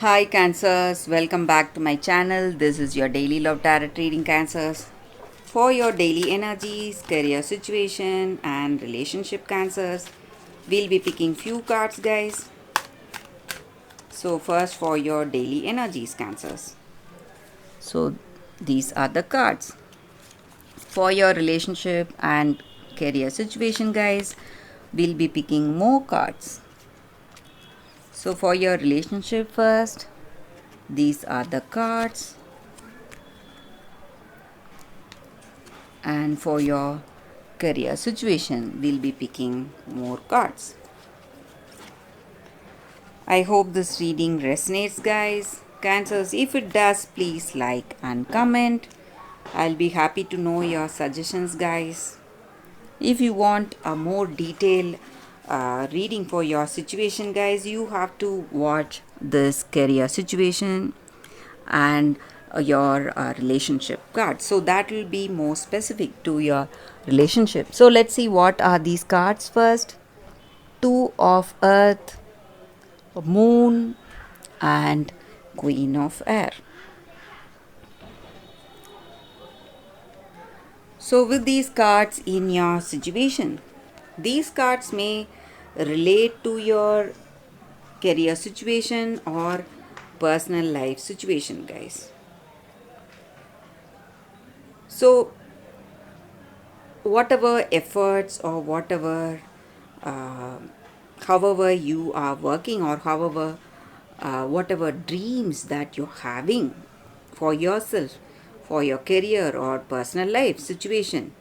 Hi Cancers, welcome back to my channel. This is your daily love tarot reading Cancers. For your daily energies, career situation and relationship Cancers, we'll be picking few cards guys. So first for your daily energies Cancers. So these are the cards. For your relationship and career situation guys, we'll be picking more cards. So for your relationship first, these are the cards. And for your career situation, we'll be picking more cards. I hope this reading resonates, guys. Cancers, if it does, please like and comment. I'll be happy to know your suggestions, guys. If you want a more detailed reading for your situation, guys, you have to watch this career situation and your relationship card, so that will be more specific to your relationship. So let's see what are these cards first. Two of Earth, Moon, and Queen of Air. So with these cards in your situation, these cards may relate to your career situation or personal life situation, guys. So whatever efforts or whatever uh, however you are working, or however whatever dreams that you're having for yourself, for your career or personal life situation,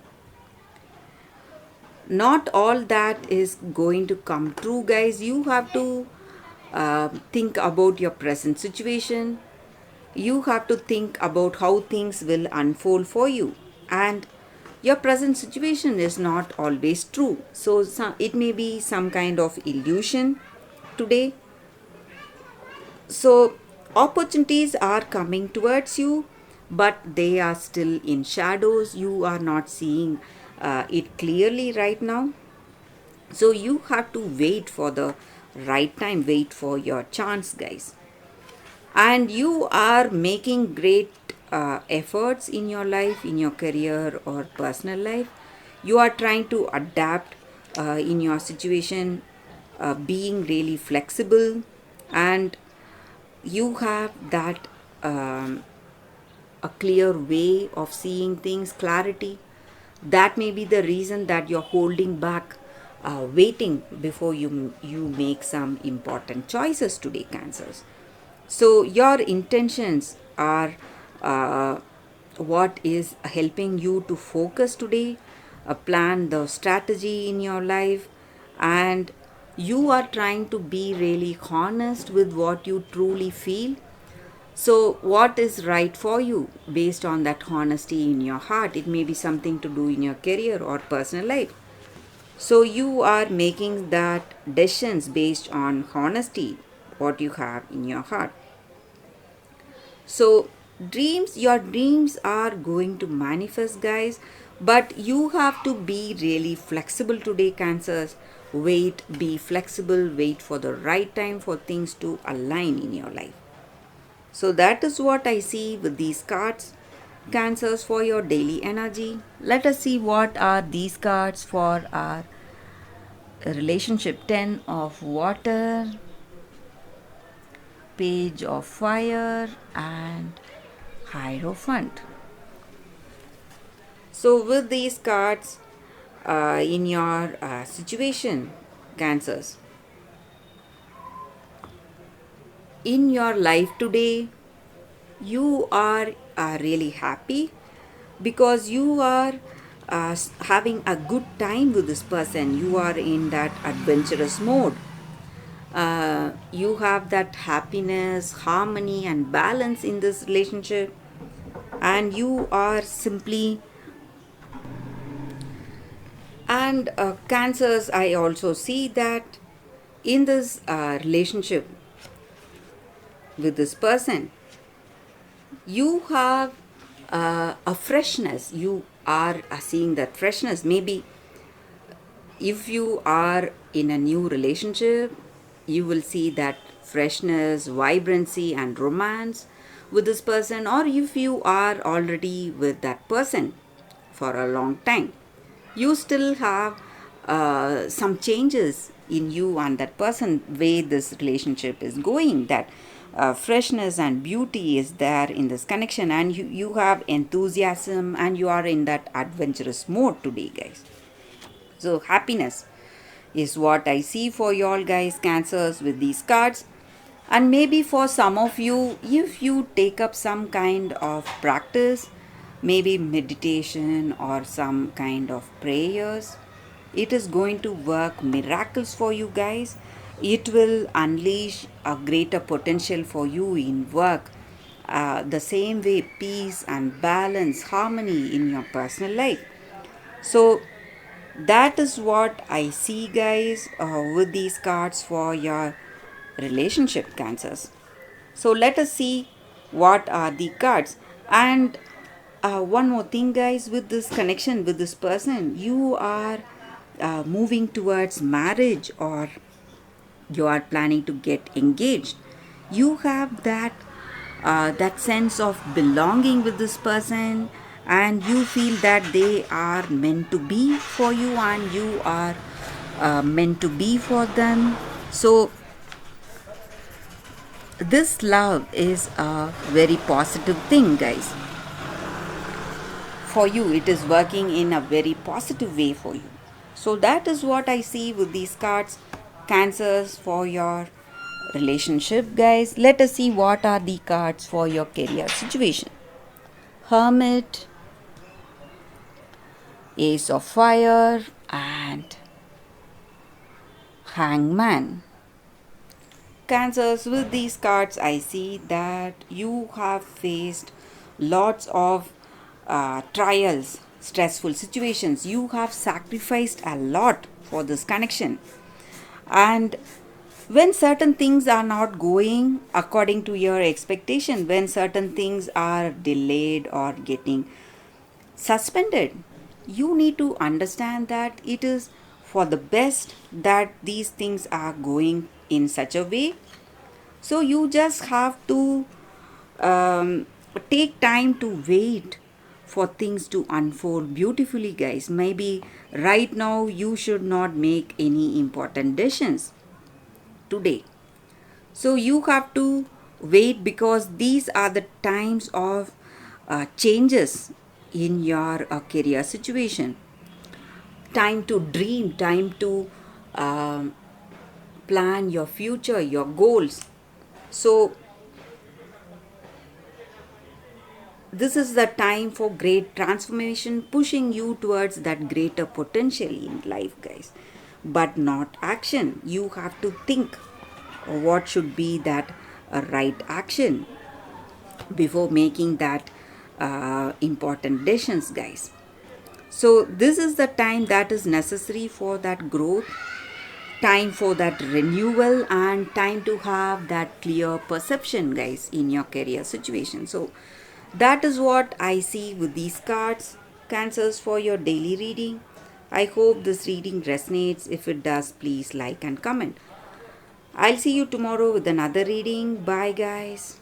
not all that is going to come true, guys. You have to think about your present situation. You have to think about how things will unfold for you, and your present situation is not always true. So it may be some kind of illusion today. So opportunities are coming towards you, but they are still in shadows. You are not seeing it clearly right now. So you have to wait for the right time, wait for your chance, guys. And you are making great efforts in your life, in your career or personal life. You are trying to adapt in your situation, being really flexible, and you have that a clear way of seeing things, clarity. That may be the reason that you're holding back, waiting before you make some important choices today, Cancers. So your intentions are what is helping you to focus today, plan the strategy in your life, and you are trying to be really honest with what you truly feel. So, what is right for you based on that honesty in your heart? It may be something to do in your career or personal life. So, you are making that decisions based on honesty, what you have in your heart. So, your dreams are going to manifest, guys, but you have to be really flexible today, Cancers. Wait, be flexible, wait for the right time for things to align in your life. So that is what I see with these cards. Cancers, for your daily energy. Let us see what are these cards for our relationship. 10 of water, page of fire, and hierophant. So with these cards in your situation, Cancers, in your life today, you are really happy because you are having a good time with this person. You are in that adventurous mode. You have that happiness, harmony, and balance in this relationship, and you are simply. And Cancers, I also see that in this relationship with this person, you have a freshness. You are seeing that freshness. Maybe if you are in a new relationship, you will see that freshness, vibrancy, and romance with this person, or if you are already with that person for a long time, you still have some changes in you and that person, way this relationship is going, that freshness and beauty is there in this connection, and you have enthusiasm and you are in that adventurous mode today, guys. So happiness is what I see for y'all, guys, cancers, with these cards. And maybe for some of you, if you take up some kind of practice, maybe meditation or some kind of prayers, it is going to work miracles for you, guys. It will unleash a greater potential for you in work. The same way, peace and balance, harmony in your personal life. So that is what I see, guys, with these cards for your relationship, cancers. So let us see what are the cards. And one more thing, guys, with this connection with this person, you are moving towards marriage, or you are planning to get engaged. You have that sense of belonging with this person, and you feel that they are meant to be for you and you are meant to be for them. So this love is a very positive thing, guys. For you, it is working in a very positive way for you. So that is what I see with these cards, cancers, for your relationship, guys. Let us see what are the cards for your career situation. Hermit, Ace of Fire, and Hangman. Cancers, with these cards, I see that you have faced lots of trials, stressful situations. You have sacrificed a lot for this connection. And when certain things are not going according to your expectation, when certain things are delayed or getting suspended, you need to understand that it is for the best that these things are going in such a way. So you just have to um, take time to wait for things to unfold beautifully, guys. Maybe right now you should not make any important decisions today. So you have to wait, because these are the times of changes in your career situation. Time to dream, time to um, plan your future, your goals. So this is the time for great transformation, pushing you towards that greater potential in life, guys. But not action. You have to think what should be that right action before making that important decisions, guys. So this is the time that is necessary for that growth, time for that renewal, and time to have that clear perception, guys, in your career situation. So that is what I see with these cards, cancers, for your daily reading. I hope this reading resonates. If it does, please like and comment. I'll see you tomorrow with another reading. Bye, guys.